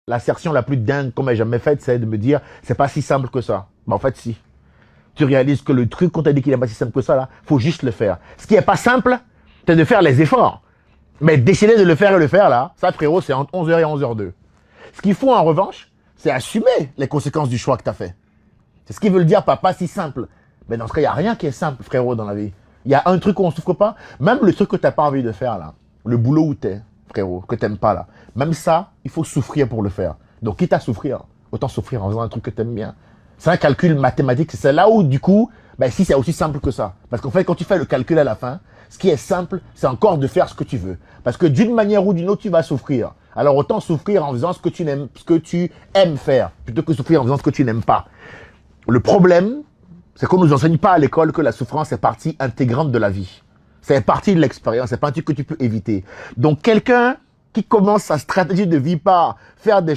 L'assertion la plus dingue qu'on m'ait jamais faite, c'est de me dire, c'est pas si simple que ça. En fait, si. Tu réalises que le truc qu'on t'a dit qu'il n'est pas si simple que ça, là, faut juste le faire. Ce qui est pas simple, c'est de faire les efforts. Mais décider de le faire et le faire, là, ça, frérot, c'est entre 11h et 11h02. Ce qu'il faut, en revanche, c'est assumer les conséquences du choix que tu as fait. C'est ce qu'ils veulent dire par pas si simple. Mais dans ce cas, il n'y a rien qui est simple, frérot, dans la vie. Il y a un truc où on ne souffre pas. Même le truc que tu n'as pas envie de faire, là. Le boulot où tu es, frérot, que tu n'aimes pas, là. Même ça, il faut souffrir pour le faire. Donc, quitte à souffrir, autant souffrir en faisant un truc que tu aimes bien. C'est un calcul mathématique. C'est là où, du coup, ben, si c'est aussi simple que ça. Parce qu'en fait, quand tu fais le calcul à la fin, ce qui est simple, c'est encore de faire ce que tu veux. Parce que d'une manière ou d'une autre, tu vas souffrir. Alors, autant souffrir en faisant ce que tu aimes faire, plutôt que souffrir en faisant ce que tu n'aimes pas. Le problème, c'est qu'on ne nous enseigne pas à l'école que la souffrance est partie intégrante de la vie. C'est partie de l'expérience, c'est pas un truc que tu peux éviter. Donc, quelqu'un qui commence sa stratégie de vie par faire des